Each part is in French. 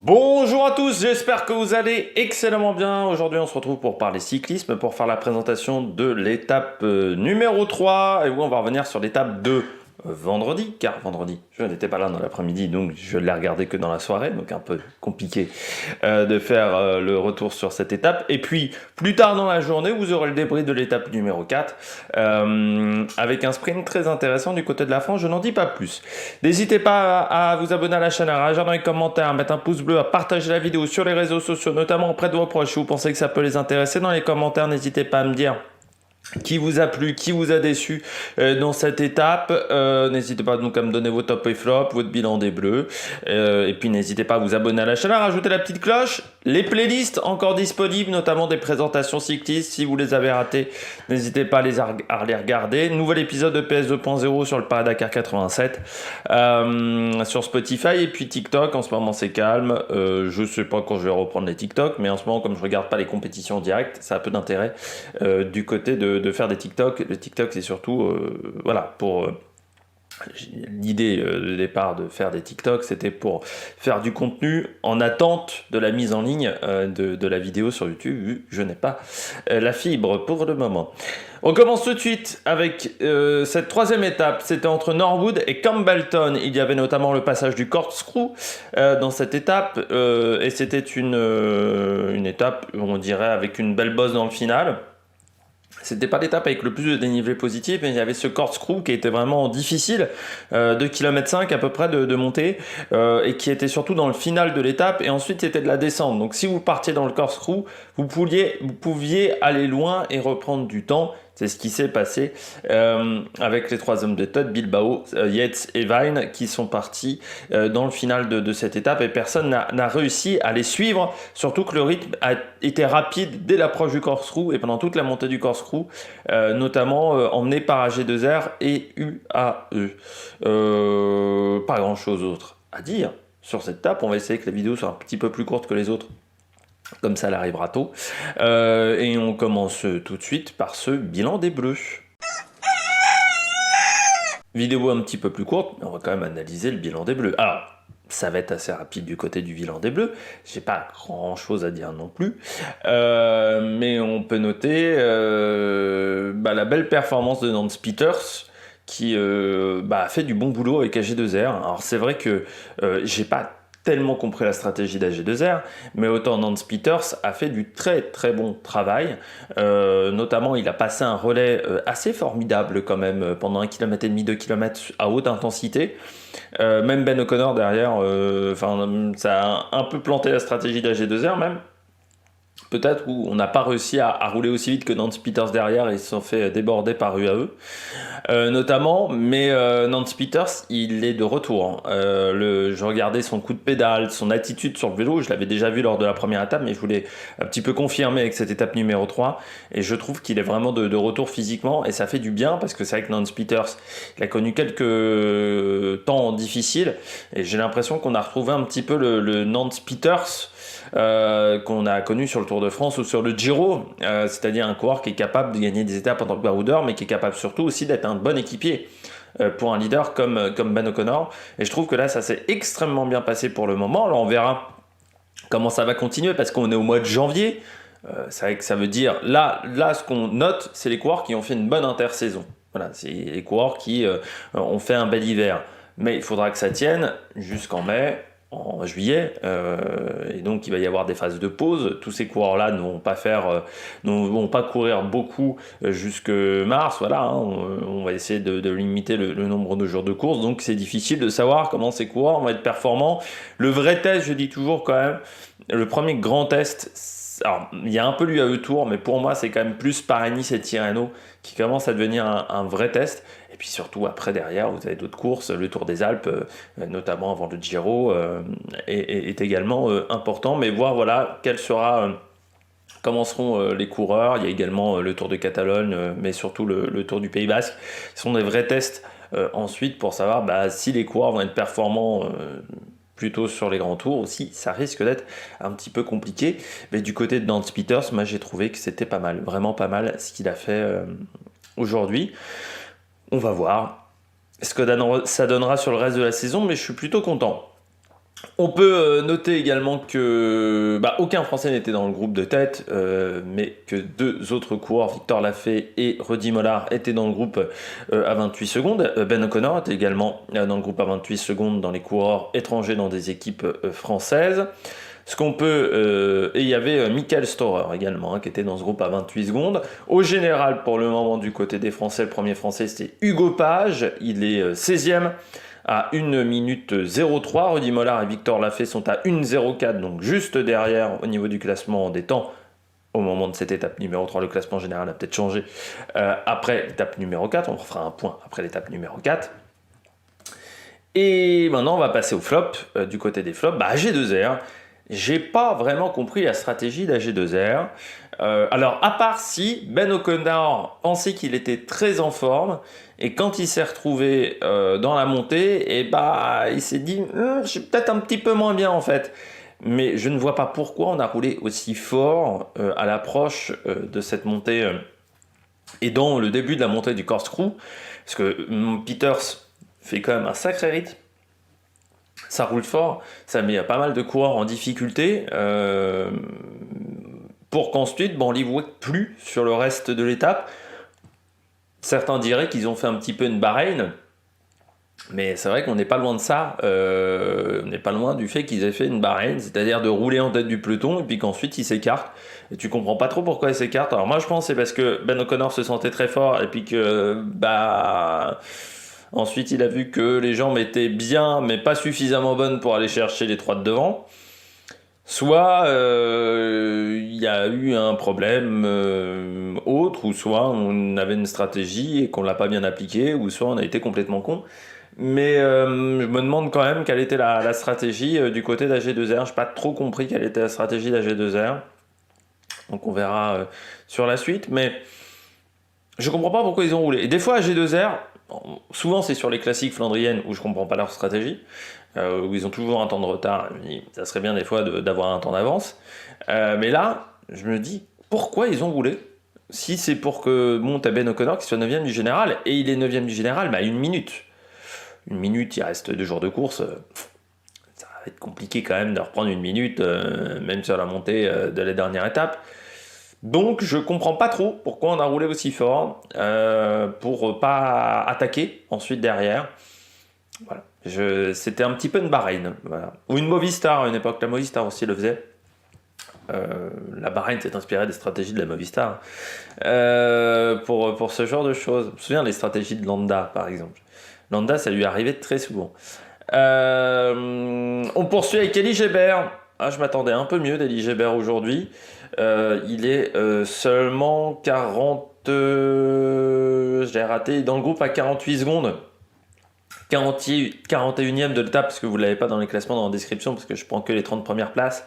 Bonjour à tous, j'espère que vous allez excellemment bien. Aujourd'hui on se retrouve pour parler cyclisme, pour faire la présentation de l'étape numéro 3. Et oui, on va revenir sur l'étape de vendredi, car vendredi je n'étais pas là dans l'après-midi, donc je ne l'ai regardé que dans la soirée, donc un peu compliqué de faire le retour sur cette étape. Et puis plus tard dans la journée, vous aurez le débrief de l'étape numéro 4, avec un sprint très intéressant du côté de la France, je n'en dis pas plus. N'hésitez pas à vous abonner à la chaîne, à réagir dans les commentaires, à mettre un pouce bleu, à partager la vidéo sur les réseaux sociaux, notamment auprès de vos proches. Si vous pensez que ça peut les intéresser, dans les commentaires, n'hésitez pas à me dire qui vous a plu, qui vous a déçu dans cette étape. N'hésitez pas donc à me donner vos top et flop, votre bilan des bleus. Et puis n'hésitez pas à vous abonner à la chaîne, à rajouter la petite cloche. Les playlists encore disponibles, notamment des présentations cyclistes. Si vous les avez ratées, n'hésitez pas à les regarder. Nouvel épisode de PS 2.0 sur le Paris-Dakar 87 sur Spotify. Et puis TikTok, en ce moment c'est calme. Je sais pas quand je vais reprendre les TikTok, mais en ce moment, comme je regarde pas les compétitions en direct, ça a peu d'intérêt du côté de faire des TikTok. Le TikTok, c'est surtout voilà, pour l'idée de départ de faire des TikTok, c'était pour faire du contenu en attente de la mise en ligne de la vidéo sur YouTube, vu que je n'ai pas la fibre pour le moment. On commence tout de suite avec cette troisième étape. C'était entre Norwood et Campbellton. Il y avait notamment le passage du corkscrew dans cette étape, et c'était une étape, on dirait, avec une belle bosse dans le final. C'était pas l'étape avec le plus de dénivelé positif, mais il y avait ce corkscrew qui était vraiment difficile, 2,5 km à peu près de montée, et qui était surtout dans le final de l'étape, et ensuite c'était de la descente. Donc si vous partiez dans le corkscrew, vous pouviez aller loin et reprendre du temps. C'est ce qui s'est passé avec les trois hommes de tête, Bilbao, Yates et Vine, qui sont partis dans le final de cette étape, et personne n'a réussi à les suivre, surtout que le rythme a été rapide dès l'approche du corkscrew et pendant toute la montée du corkscrew, notamment emmené par AG2R et UAE. Pas grand chose d'autre à dire sur cette étape. On va essayer que la vidéo soit un petit peu plus courte que les autres, comme ça elle arrivera tôt. Et on commence tout de suite par ce bilan des bleus. Vidéo un petit peu plus courte, mais on va quand même analyser le bilan des bleus. Alors, ça va être assez rapide du côté du bilan des bleus. J'ai pas grand chose à dire non plus. Mais on peut noter la belle performance de Nance Peters, qui a fait du bon boulot avec AG2R. Alors c'est vrai que j'ai pas tellement compris la stratégie d'AG2R, mais autant Nance Peters a fait du très très bon travail. Notamment, il a passé un relais assez formidable quand même, pendant 1,5 km, 2 km à haute intensité. Même Ben O'Connor derrière, ça a un peu planté la stratégie d'AG2R même. Peut-être où on n'a pas réussi à rouler aussi vite que Nance Peters derrière, et ils se sont fait déborder par UAE notamment, mais Nance Peters il est de retour. Je regardais son coup de pédale, son attitude sur le vélo, je l'avais déjà vu lors de la première étape, mais je voulais un petit peu confirmer avec cette étape numéro 3, et je trouve qu'il est vraiment de retour physiquement, et ça fait du bien, parce que c'est vrai que Nance Peters il a connu quelques temps difficiles, et j'ai l'impression qu'on a retrouvé un petit peu le Nance Peters qu'on a connu sur le Tour de France ou sur le Giro, c'est-à-dire un coureur qui est capable de gagner des étapes en tant que baroudeur, mais qui est capable surtout aussi d'être un bon équipier pour un leader comme Ben O'Connor. Et je trouve que là, ça s'est extrêmement bien passé pour le moment. Alors on verra comment ça va continuer, parce qu'on est au mois de janvier. C'est vrai que ça veut dire, là ce qu'on note, c'est les coureurs qui ont fait une bonne intersaison. Voilà, c'est les coureurs qui ont fait un bel hiver. Mais il faudra que ça tienne jusqu'en mai, en juillet, et donc il va y avoir des phases de pause. Tous ces coureurs-là ne vont pas courir beaucoup jusque mars. Voilà, hein, on va essayer de limiter le nombre de jours de course, donc c'est difficile de savoir comment ces coureurs vont être performants. Le vrai test, je dis toujours quand même, le premier grand test, alors il y a un peu l'UAE Tour, mais pour moi c'est quand même plus Paris-Nice et Tirreno qui commence à devenir un vrai test. Et puis surtout après derrière vous avez d'autres courses, le Tour des Alpes notamment avant le Giro est également important, mais voir voilà comment seront les coureurs. Il y a également le Tour de Catalogne, mais surtout le Tour du Pays Basque. Ce sont des vrais tests ensuite pour savoir si les coureurs vont être performants plutôt sur les grands tours. Aussi ça risque d'être un petit peu compliqué, mais du côté de Nance Peters, moi j'ai trouvé que c'était pas mal, vraiment pas mal ce qu'il a fait aujourd'hui. On va voir ce que ça donnera sur le reste de la saison, mais je suis plutôt content. On peut noter également que aucun Français n'était dans le groupe de tête, mais que deux autres coureurs, Victor Lafay et Rudy Mollard, étaient dans le groupe à 28 secondes. Ben O'Connor était également dans le groupe à 28 secondes dans les coureurs étrangers dans des équipes françaises. Ce qu'on peut, et il y avait Michael Storer également, qui était dans ce groupe à 28 secondes. Au général, pour le moment, du côté des Français, le premier Français, c'était Hugo Page. Il est 16e à 1 minute 03. Rudy Mollard et Victor Lafay sont à 1,04, donc juste derrière au niveau du classement des temps. Au moment de cette étape numéro 3, le classement général a peut-être changé. Après l'étape numéro 4, on fera un point après l'étape numéro 4. Et maintenant, on va passer au flop. Du côté des flops, AG2R. J'ai pas vraiment compris la stratégie d'AG2R. Alors, à part si Ben O'Connor pensait qu'il était très en forme, et quand il s'est retrouvé dans la montée, il s'est dit je suis peut-être un petit peu moins bien en fait. Mais je ne vois pas pourquoi on a roulé aussi fort à l'approche de cette montée et dans le début de la montée du corkscrew, parce que Peters fait quand même un sacré rythme. Ça roule fort, ça met pas mal de coureurs en difficulté, pour qu'ensuite, on les voit plus sur le reste de l'étape. Certains diraient qu'ils ont fait un petit peu une Bahreïn, mais c'est vrai qu'on n'est pas loin de ça. On n'est pas loin du fait qu'ils aient fait une Bahreïn, c'est-à-dire de rouler en tête du peloton et puis qu'ensuite ils s'écartent. Et tu comprends pas trop pourquoi ils s'écartent. Alors moi je pense que c'est parce que Ben O'Connor se sentait très fort et puis que ensuite, il a vu que les jambes étaient bien, mais pas suffisamment bonnes pour aller chercher les trois de devant. Soit il y a eu un problème autre, ou soit on avait une stratégie et qu'on l'a pas bien appliquée, ou soit on a été complètement con. Mais je me demande quand même quelle était la stratégie du côté d'AG2R. Je n'ai pas trop compris quelle était la stratégie d'AG2R. Donc on verra sur la suite. Mais je comprends pas pourquoi ils ont roulé. Et des fois AG2R, souvent c'est sur les classiques flandriennes où je comprends pas leur stratégie, où ils ont toujours un temps de retard. Ça serait bien des fois d'avoir un temps d'avance. Mais là, je me dis, pourquoi ils ont roulé? Si c'est pour que monte à Ben O'Connor qui soit 9ème du général, et il est 9ème du général, une minute. Une minute, il reste 2 jours de course. Ça va être compliqué quand même de reprendre une minute, même sur la montée de la dernière étape. Donc je comprends pas trop pourquoi on a roulé aussi fort pour pas attaquer ensuite derrière. Voilà. C'était un petit peu une Bahreïn. Voilà. Ou une Movistar à une époque. La Movistar aussi le faisait. La Bahreïn s'est inspirée des stratégies de la Movistar pour ce genre de choses. Je me souviens des stratégies de Landa par exemple. Landa, ça lui arrivait très souvent. On poursuit avec Elie Gébert. Je m'attendais un peu mieux d'Elie Gébert aujourd'hui. Il est seulement 40... j'ai raté dans le groupe à 48 secondes. 41e de l'étape, parce que vous ne l'avez pas dans les classements dans la description, parce que je prends que les 30 premières places.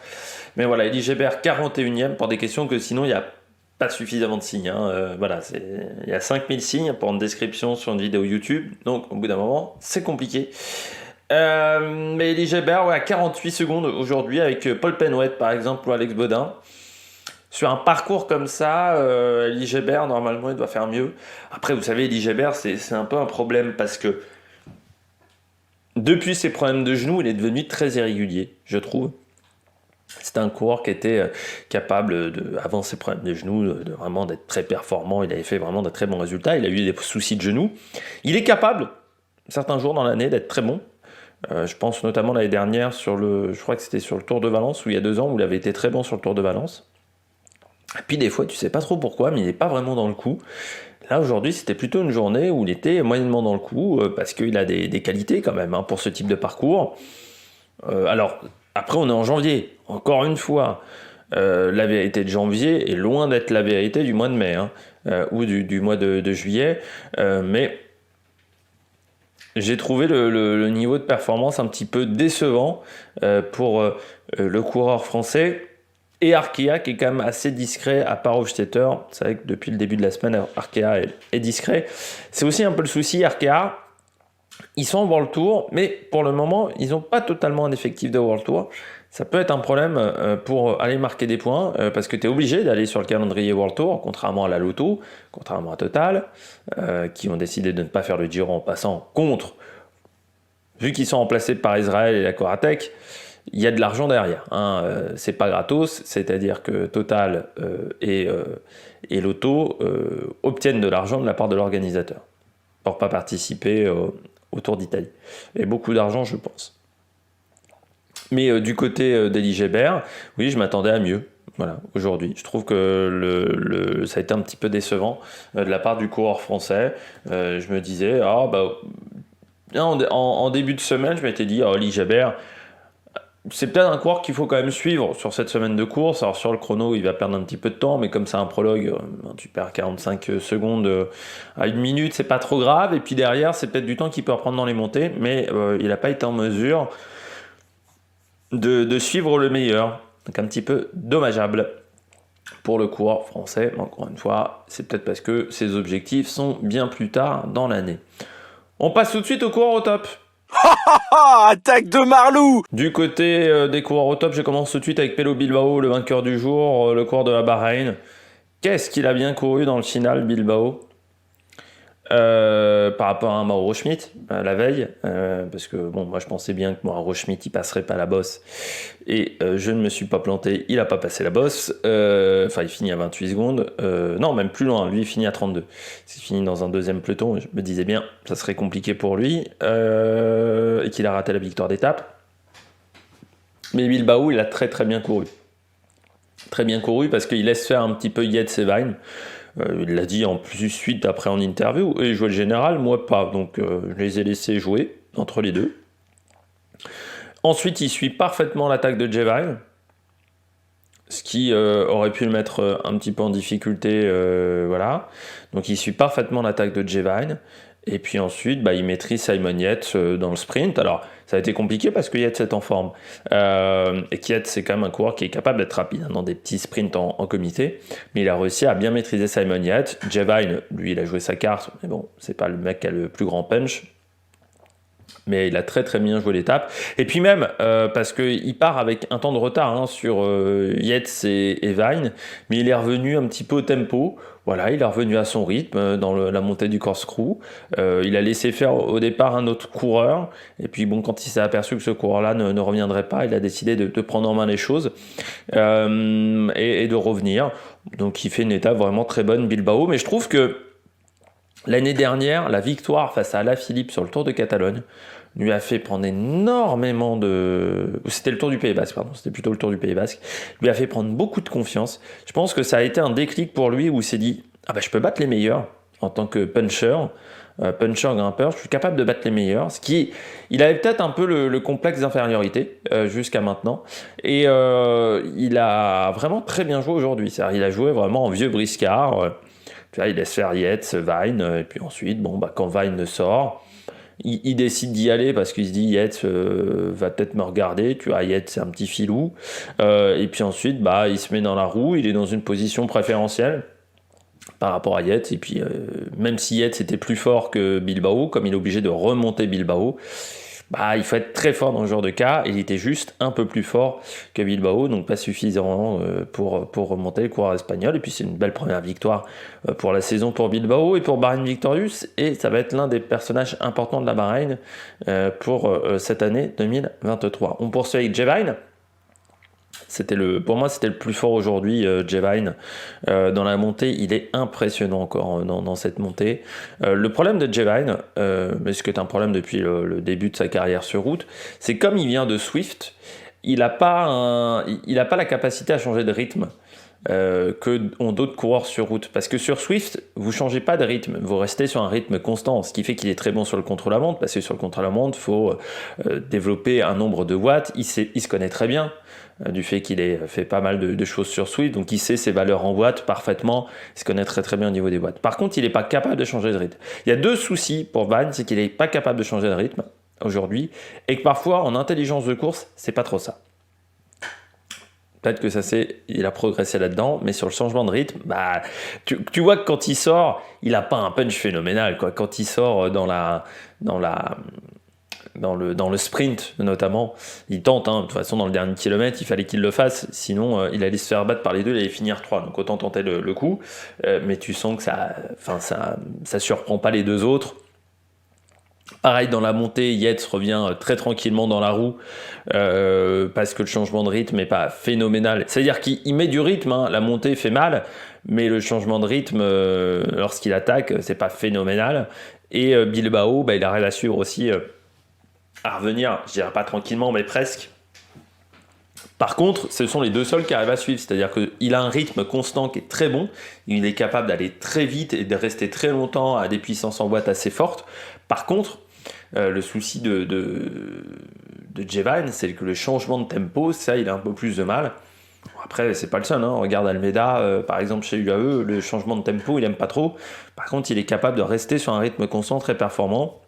Mais voilà, Elie Gébert 41e pour des questions que sinon il n'y a pas suffisamment de signes. Il y a 5000 signes pour une description sur une vidéo YouTube. Donc au bout d'un moment, c'est compliqué. Mais Elie Gébert à 48 secondes aujourd'hui avec Paul Penwet par exemple ou Alex Bodin. Sur un parcours comme ça, Elie Gébert, normalement, il doit faire mieux. Après, vous savez, Elie Gébert, c'est un peu un problème parce que depuis ses problèmes de genoux, il est devenu très irrégulier, je trouve. C'était un coureur qui était capable, avant ses problèmes de genoux, vraiment d'être très performant. Il avait fait vraiment de très bons résultats. Il a eu des soucis de genoux. Il est capable, certains jours dans l'année, d'être très bon. Je pense notamment l'année dernière, je crois que c'était sur le Tour de Valence, où il y a 2 ans, où il avait été très bon sur le Tour de Valence. Et puis des fois, tu sais pas trop pourquoi, mais il n'est pas vraiment dans le coup. Là, aujourd'hui, c'était plutôt une journée où il était moyennement dans le coup, parce qu'il a des qualités quand même pour ce type de parcours. Alors, après, on est en janvier. Encore une fois, la vérité de janvier est loin d'être la vérité du mois de mai, ou du mois de juillet. Mais j'ai trouvé le niveau de performance un petit peu décevant pour le coureur français. Et Arkea qui est quand même assez discret à part Hofstetter. C'est vrai que depuis le début de la semaine, Arkea est discret. C'est aussi un peu le souci, Arkea. Ils sont en World Tour, mais pour le moment, ils n'ont pas totalement un effectif de World Tour. Ça peut être un problème pour aller marquer des points, parce que tu es obligé d'aller sur le calendrier World Tour, contrairement à la Lotto, contrairement à Total, qui ont décidé de ne pas faire le Giro en passant contre vu qu'ils sont remplacés par Israël et la Coratec, il y a de l'argent derrière. Hein. C'est pas gratos, c'est-à-dire que Total et Lotto obtiennent de l'argent de la part de l'organisateur pour pas participer au Tour d'Italie. Et beaucoup d'argent, je pense. Mais du côté d'Elie Geber, oui, je m'attendais à mieux. Voilà, aujourd'hui. Je trouve que ça a été un petit peu décevant de la part du coureur français. Je me disais, en début de semaine, je m'étais dit, Elie Geber, c'est peut-être un coureur qu'il faut quand même suivre sur cette semaine de course. Alors sur le chrono, il va perdre un petit peu de temps, mais comme c'est un prologue, tu perds 45 secondes à 1 minute, c'est pas trop grave. Et puis derrière, c'est peut-être du temps qu'il peut reprendre dans les montées, mais il n'a pas été en mesure de suivre le meilleur. Donc un petit peu dommageable pour le coureur français. Encore une fois, c'est peut-être parce que ses objectifs sont bien plus tard dans l'année. On passe tout de suite au coureur au top. Attaque de Marlou! Du côté des coureurs au top, je commence tout de suite avec Pello Bilbao, le vainqueur du jour, le coureur de la Bahreïn. Qu'est-ce qu'il a bien couru dans le final, Bilbao, par rapport à Mauro Schmid la veille, parce que bon, moi je pensais bien que Mauro Schmid il passerait pas la bosse, et je ne me suis pas planté, il a pas passé la bosse, il finit à 28 secondes, non même plus loin, lui il finit à 32, il finit dans un deuxième peloton, je me disais bien ça serait compliqué pour lui, et qu'il a raté la victoire d'étape, mais Bilbao il a très très bien couru parce qu'il laisse faire un petit peu Yates et Vine. Il l'a dit en plus suite après en interview, et jouer le général, moi pas, donc je les ai laissés jouer entre les deux. Ensuite, il suit parfaitement l'attaque de Jevine, ce qui aurait pu le mettre un petit peu en difficulté, voilà. Donc il suit parfaitement l'attaque de Jevine, et puis ensuite, il maîtrise Simon Yates dans le sprint. Alors, ça a été compliqué parce que Yates est en forme. Et Yates, c'est quand même un coureur qui est capable d'être rapide dans des petits sprints en comité. Mais il a réussi à bien maîtriser Simon Yates. Jevine, lui, il a joué sa carte. Mais bon, c'est pas le mec qui a le plus grand punch. Mais il a très très bien joué l'étape. Et puis même, parce qu'il part avec un temps de retard sur Yates et Vine. Mais il est revenu un petit peu au tempo. Voilà, il est revenu à son rythme dans la montée du corkscrew. Il a laissé faire au départ un autre coureur. Et puis bon, quand il s'est aperçu que ce coureur-là ne reviendrait pas, il a décidé de prendre en main les choses et de revenir. Donc il fait une étape vraiment très bonne, Bilbao. Mais je trouve que l'année dernière, la victoire face à Alaphilippe sur le Tour de Catalogne lui a fait prendre énormément de... C'était le Tour du Pays Basque, pardon, c'était plutôt le Tour du Pays Basque. Lui a fait prendre beaucoup de confiance. Je pense que ça a été un déclic pour lui où il s'est dit « Ah je peux battre les meilleurs en tant que puncher, grimpeur, je suis capable de battre les meilleurs. » Il avait peut-être un peu le complexe d'infériorité jusqu'à maintenant. Et il a vraiment très bien joué aujourd'hui. C'est-à-dire, il a joué vraiment en vieux briscard. Tu vois, il laisse faire Yates, Vine, et puis ensuite, quand Vine sort, il décide d'y aller parce qu'il se dit Yates va peut-être me regarder, tu vois, Yates c'est un petit filou, et puis ensuite il se met dans la roue, il est dans une position préférentielle par rapport à Yates, et puis même si Yates était plus fort que Bilbao, comme il est obligé de remonter Bilbao, il faut être très fort dans ce genre de cas, et il était juste un peu plus fort que Bilbao, donc pas suffisant pour remonter le coureur espagnol. Et puis c'est une belle première victoire pour la saison pour Bilbao et pour Bahrain Victorious, et ça va être l'un des personnages importants de la Bahreïn pour cette année 2023. On poursuit avec Jevine. Pour moi, c'était le plus fort aujourd'hui, Jevine. Dans la montée, il est impressionnant encore dans cette montée. Le problème de Jevine, mais ce qui est un problème depuis le début de sa carrière sur route, c'est comme il vient de Swift, il n'a pas la capacité à changer de rythme que ont d'autres coureurs sur route. Parce que sur Swift, vous ne changez pas de rythme, vous restez sur un rythme constant, ce qui fait qu'il est très bon sur le contre-la-montre, parce que sur le contre-la-montre, il faut développer un nombre de watts. Il se connaît très bien du fait qu'il ait fait pas mal de choses sur Swift, donc il sait ses valeurs en watts parfaitement, il se connaît très très bien au niveau des watts. Par contre, il n'est pas capable de changer de rythme. Il y a deux soucis pour Van, c'est qu'il n'est pas capable de changer de rythme aujourd'hui, et que parfois, en intelligence de course, c'est pas trop ça. Peut-être que il a progressé là-dedans, mais sur le changement de rythme, tu vois que quand il sort, il n'a pas un punch phénoménal, quoi. Quand il sort dans le sprint notamment, il tente, de toute façon dans le dernier kilomètre, il fallait qu'il le fasse, sinon il allait se faire battre par les deux, il allait finir 3, donc autant tenter le coup, mais tu sens que ça surprend pas les deux autres. Pareil, dans la montée, Yates revient très tranquillement dans la roue parce que le changement de rythme n'est pas phénoménal. C'est-à-dire qu'il met du rythme, hein, la montée fait mal, mais le changement de rythme, lorsqu'il attaque, c'est pas phénoménal. Et Bilbao, il arrive à suivre aussi, à revenir, je dirais pas tranquillement, mais presque. Par contre, ce sont les deux seuls qui arrivent à suivre, c'est-à-dire qu'il a un rythme constant qui est très bon, il est capable d'aller très vite et de rester très longtemps à des puissances en boîte assez fortes. Par contre, le souci de Jevine, c'est que le changement de tempo, ça, il a un peu plus de mal. Après, c'est pas le seul, hein. Regarde Almeida, par exemple chez UAE, le changement de tempo, il aime pas trop. Par contre, il est capable de rester sur un rythme constant très performant.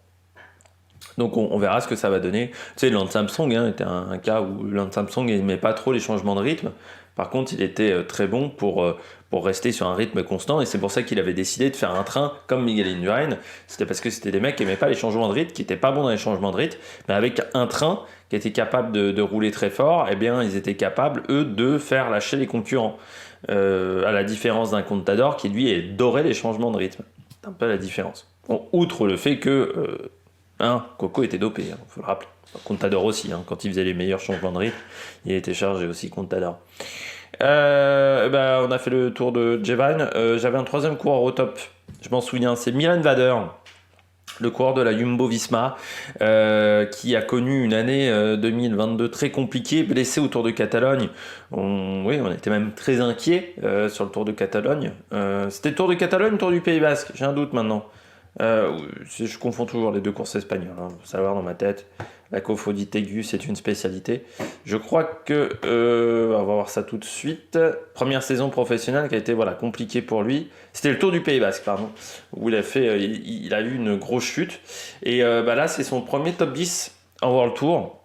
Donc on verra ce que ça va donner. Tu sais, Lance Armstrong était un cas où Lance Armstrong n'aimait pas trop les changements de rythme. Par contre, il était très bon pour rester sur un rythme constant, et c'est pour ça qu'il avait décidé de faire un train comme Miguel Indurain. C'était parce que c'était des mecs qui n'aimaient pas les changements de rythme, qui n'étaient pas bons dans les changements de rythme, mais avec un train qui était capable de rouler très fort, eh bien ils étaient capables, eux, de faire lâcher les concurrents. À la différence d'un Contador qui, lui, adorait les changements de rythme. C'est un peu la différence. Bon, outre le fait que Coco était dopé, il faut le rappeler. Contador aussi, quand il faisait les meilleurs changements de rythme, il était chargé aussi, Contador. On a fait le tour de Jevine. J'avais un troisième coureur au top, je m'en souviens, c'est Milan Vader, le coureur de la Jumbo-Visma, qui a connu une année 2022 très compliquée, blessé au Tour de Catalogne. On était même très inquiets sur le Tour de Catalogne. C'était le Tour de Catalogne, le Tour du Pays Basque, j'ai un doute maintenant. Je confonds toujours les deux courses espagnoles, faut savoir dans ma tête. La cofodite aiguë, c'est une spécialité. Je crois que on va voir ça tout de suite. Première saison professionnelle qui a été compliquée pour lui. C'était le Tour du Pays Basque, pardon, où il a eu une grosse chute. Et là, c'est son premier top 10 en World Tour.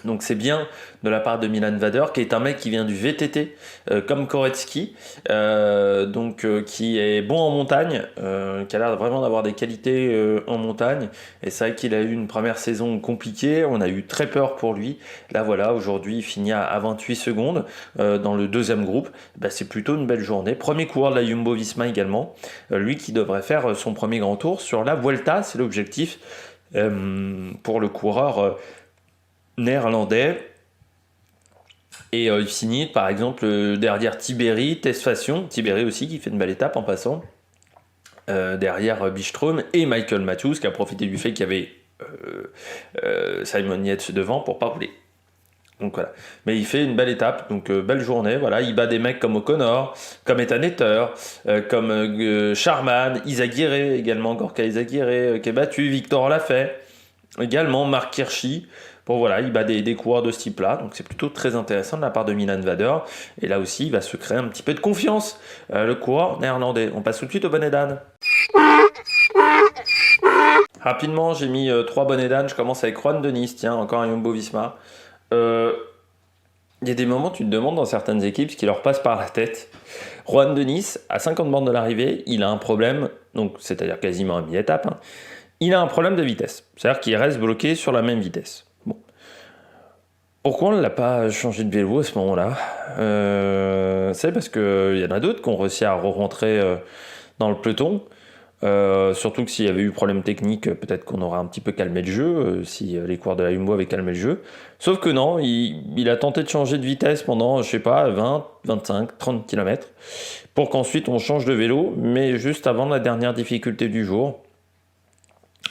Donc c'est bien de la part de Milan Vader, qui est un mec qui vient du VTT, comme Koretsky, qui est bon en montagne, qui a l'air vraiment d'avoir des qualités en montagne. Et c'est vrai qu'il a eu une première saison compliquée, on a eu très peur pour lui. Là voilà, aujourd'hui il finit à 28 secondes dans le deuxième groupe. C'est plutôt une belle journée. Premier coureur de la Jumbo-Visma également, lui qui devrait faire son premier grand tour sur la Vuelta, c'est l'objectif pour le coureur néerlandais. Et il finit par exemple derrière Tiberi, Tesfation, Tiberi aussi qui fait une belle étape en passant, derrière Bistrom et Michael Matthews qui a profité du fait qu'il y avait Simon Yates devant pour pas rouler. Donc voilà, mais il fait une belle étape, donc belle journée, voilà, il bat des mecs comme O'Connor, comme Ethan Etter, comme Charman, Izaguirre également, Gorka Izaguirre qui est battu, Victor l'a fait, également Marc Hirschi. Bon voilà, il bat des coureurs de ce type-là, donc c'est plutôt très intéressant de la part de Milan Vader. Et là aussi, il va se créer un petit peu de confiance, le coureur néerlandais. On passe tout de suite au bonnet d'âne. Rapidement, j'ai mis 3 bonnets d'âne. Je commence avec Juan Denis, tiens, encore un Jumbo-Visma. Il y a des moments, tu te demandes dans certaines équipes ce qui leur passe par la tête. Juan Denis, à 50 bornes de l'arrivée, il a un problème, donc c'est-à-dire quasiment à mi-étape, il a un problème de vitesse. C'est-à-dire qu'il reste bloqué sur la même vitesse. Pourquoi on ne l'a pas changé de vélo à ce moment-là C'est parce qu'il y en a d'autres qui ont réussi à re-rentrer dans le peloton. Surtout que s'il y avait eu problème technique, peut-être qu'on aurait un petit peu calmé le jeu, si les coureurs de la Jumbo avaient calmé le jeu. Sauf que non, il a tenté de changer de vitesse pendant, 20, 25, 30 km, pour qu'ensuite on change de vélo, mais juste avant la dernière difficulté du jour.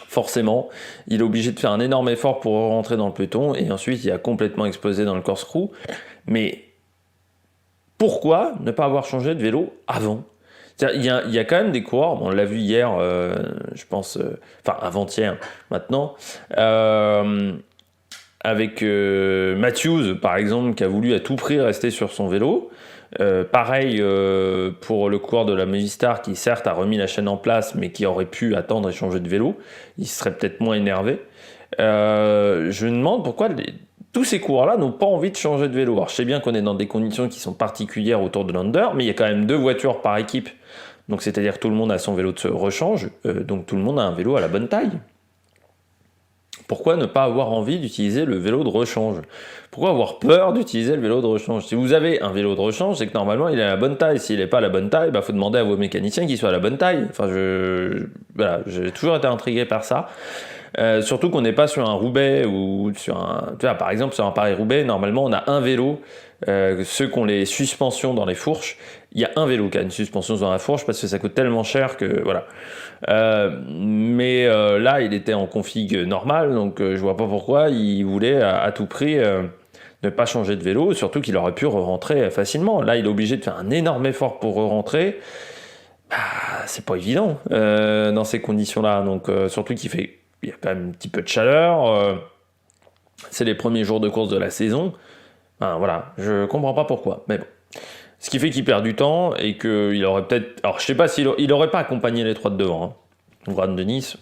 Forcément, il est obligé de faire un énorme effort pour rentrer dans le peloton, et ensuite il a complètement explosé dans le corkscrew. Mais pourquoi ne pas avoir changé de vélo avant ? Il y a quand même des coureurs, on l'a vu hier, je pense, avant-hier maintenant, avec Matthews par exemple, qui a voulu à tout prix rester sur son vélo. Pareil pour le coureur de la Movistar qui certes a remis la chaîne en place mais qui aurait pu attendre et changer de vélo, il serait peut-être moins énervé. Je me demande pourquoi tous ces coureurs-là n'ont pas envie de changer de vélo. Alors je sais bien qu'on est dans des conditions qui sont particulières autour de l'Under, mais il y a quand même 2 voitures par équipe, donc c'est-à-dire que tout le monde a son vélo de rechange, donc tout le monde a un vélo à la bonne taille. Pourquoi ne pas avoir envie d'utiliser le vélo de rechange ? Pourquoi avoir peur d'utiliser le vélo de rechange ? Si vous avez un vélo de rechange, c'est que normalement il est à la bonne taille. S'il n'est pas à la bonne taille, faut demander à vos mécaniciens qu'il soit à la bonne taille. J'ai toujours été intrigué par ça. Surtout qu'on n'est pas sur un Roubaix ou sur un... Tu vois, par exemple, sur un Paris-Roubaix, normalement, on a un vélo. Ceux qui ont les suspensions dans les fourches, il y a un vélo qui a une suspension dans la fourche parce que ça coûte tellement cher que voilà. Mais là, il était en config normale, donc je vois pas pourquoi il voulait à tout prix ne pas changer de vélo, surtout qu'il aurait pu re-rentrer facilement. Là, il est obligé de faire un énorme effort pour re-rentrer. Bah, c'est pas évident dans ces conditions-là. Donc, surtout il y a quand même un petit peu de chaleur. C'est les premiers jours de course de la saison. Enfin, voilà, je comprends pas pourquoi. Mais bon. Ce qui fait qu'il perd du temps et qu'il aurait peut-être. Alors, je sais pas s'il aurait pas accompagné les trois de devant. Hein. Juan de Nice,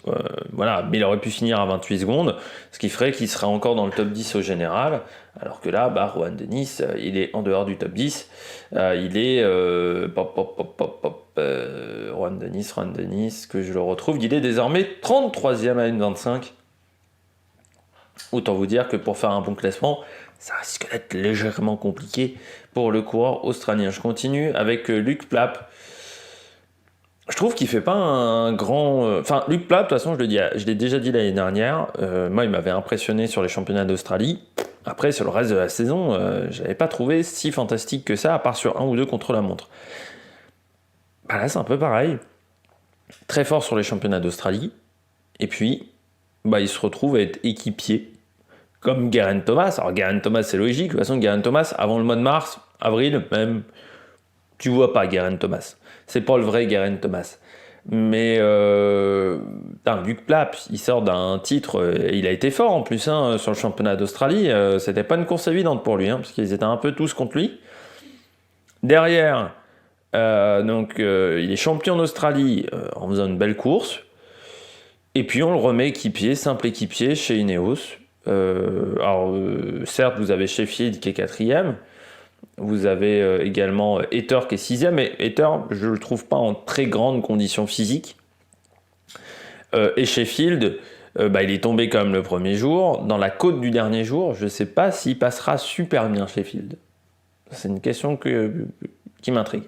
voilà, mais il aurait pu finir à 28 secondes, ce qui ferait qu'il serait encore dans le top 10 au général, alors que là, Juan de Nice, il est en dehors du top 10, il est, Juan de Nice, que je le retrouve, il est désormais 33e à N25, autant vous dire que pour faire un bon classement, ça risque d'être légèrement compliqué pour le coureur australien. Je continue avec Luc Plapp. Je trouve qu'il fait pas un grand... Enfin, Luc Plapp, de toute façon, je l'ai déjà dit l'année dernière. Moi, il m'avait impressionné sur les championnats d'Australie. Après, sur le reste de la saison, je l'avais pas trouvé si fantastique que ça, à part sur un ou deux contre-la-montre. Bah là, c'est un peu pareil. Très fort sur les championnats d'Australie. Et puis, bah, il se retrouve à être équipier, comme Geraint Thomas. Alors, Geraint Thomas, c'est logique. De toute façon, Geraint Thomas, avant le mois de mars, avril, même, tu vois pas Geraint Thomas. C'est pas le vrai Geraint Thomas. Mais Luc Plapp, il sort d'un titre, il a été fort en plus hein, sur le championnat d'Australie. C'était pas une course évidente pour lui, hein, parce qu'ils étaient un peu tous contre lui. Derrière, il est champion d'Australie en faisant une belle course. Et puis on le remet équipier, simple équipier chez Ineos. Certes, vous avez Sheffield qui est 4e. Vous avez également Ether qui est 6e, mais Ether, je ne le trouve pas en très grande condition physique. Et Sheffield, il est tombé quand même le premier jour. Dans la côte du dernier jour, je ne sais pas s'il passera super bien Sheffield. C'est une question qui m'intrigue.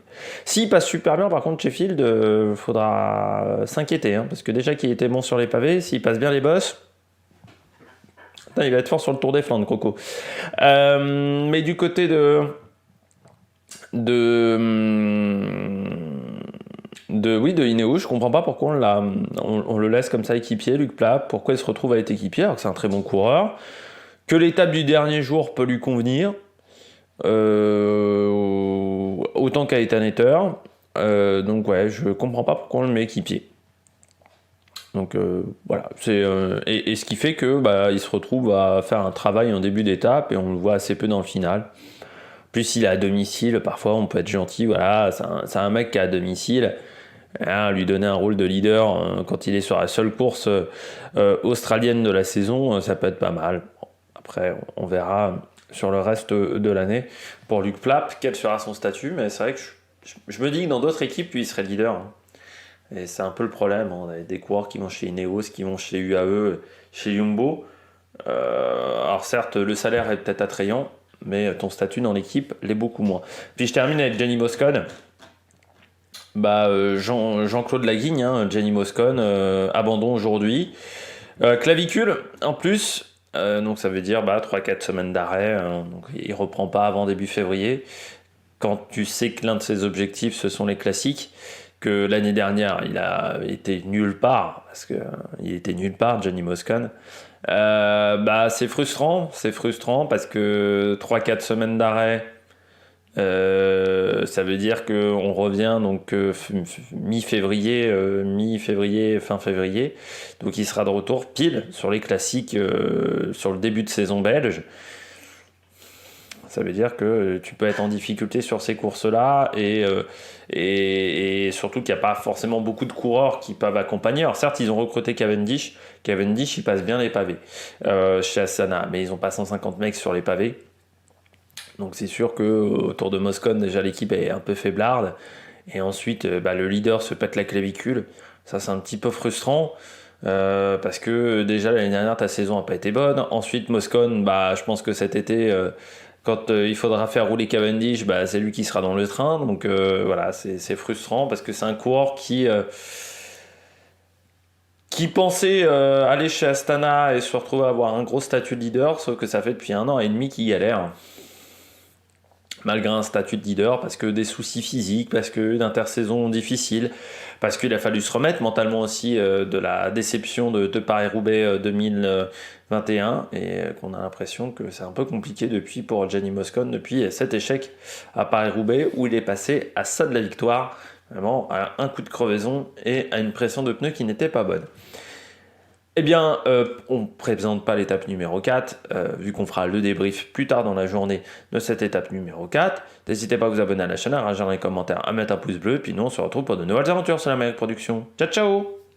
S'il passe super bien, par contre, Sheffield, faudra s'inquiéter, hein, parce que déjà qu'il était bon sur les pavés, s'il passe bien les bosses, il va être fort sur le Tour des Flandres, Coco. Mais du côté de Ineos, je comprends pas pourquoi on le laisse comme ça équipier, Luc Plapp, pourquoi il se retrouve à être équipier alors que c'est un très bon coureur, que l'étape du dernier jour peut lui convenir, autant qu'à Ethan Ether, donc ouais, je comprends pas pourquoi on le met équipier. Donc voilà, et ce qui fait que il se retrouve à faire un travail en début d'étape et on le voit assez peu dans le final. Plus il est à domicile, parfois on peut être gentil, voilà, c'est un mec qui est à domicile, hein, lui donner un rôle de leader quand il est sur la seule course australienne de la saison, ça peut être pas mal. Bon, après, on verra sur le reste de l'année. Pour Luc Plapp, quel sera son statut, mais c'est vrai que je me dis que dans d'autres équipes, lui, il serait leader. Hein. Et c'est un peu le problème, on a des coureurs qui vont chez Ineos, qui vont chez UAE, chez Jumbo. Alors certes, le salaire est peut-être attrayant, mais ton statut dans l'équipe l'est beaucoup moins. Puis je termine avec Jenny Moscon. Jean-Claude Laguigne, hein, Jenny Moscon, abandon aujourd'hui. Clavicule en plus, donc ça veut dire 3-4 semaines d'arrêt, donc il reprend pas avant début février. Quand tu sais que l'un de ses objectifs ce sont les classiques, que l'année dernière il a été nulle part, parce qu'il était nulle part, Jenny Moscon. C'est frustrant parce que 3-4 semaines d'arrêt, ça veut dire qu'on revient donc mi-février, fin février, donc il sera de retour pile sur les classiques sur le début de saison belge. Ça veut dire que tu peux être en difficulté sur ces courses-là et surtout qu'il n'y a pas forcément beaucoup de coureurs qui peuvent accompagner. Alors certes, ils ont recruté Cavendish. Cavendish, il passe bien les pavés chez Astana, mais ils n'ont pas 150 mecs sur les pavés. Donc c'est sûr qu'autour de Moscon, déjà l'équipe est un peu faiblarde. Et ensuite, le leader se pète la clavicule. Ça, c'est un petit peu frustrant. Parce que déjà l'année dernière, ta saison n'a pas été bonne. Ensuite, Moscon, je pense que cet été... quand il faudra faire rouler Cavendish, c'est lui qui sera dans le train. Donc voilà, c'est frustrant parce que c'est un coureur qui qui pensait aller chez Astana et se retrouver à avoir un gros statut de leader, sauf que ça fait depuis 1 an et demi qu'il galère. Malgré un statut de leader, parce que des soucis physiques, parce que une intersaison difficile, parce qu'il a fallu se remettre mentalement aussi de la déception de Paris-Roubaix 2021, et qu'on a l'impression que c'est un peu compliqué depuis pour Gianni Moscon, depuis cet échec à Paris-Roubaix, où il est passé à ça de la victoire, vraiment à un coup de crevaison et à une pression de pneus qui n'était pas bonne. Eh bien, on ne présente pas l'étape numéro 4, vu qu'on fera le débrief plus tard dans la journée de cette étape numéro 4. N'hésitez pas à vous abonner à la chaîne, à réagir dans les commentaires, à mettre un pouce bleu, puis nous on se retrouve pour de nouvelles aventures sur la Meilleure Production. Ciao ciao!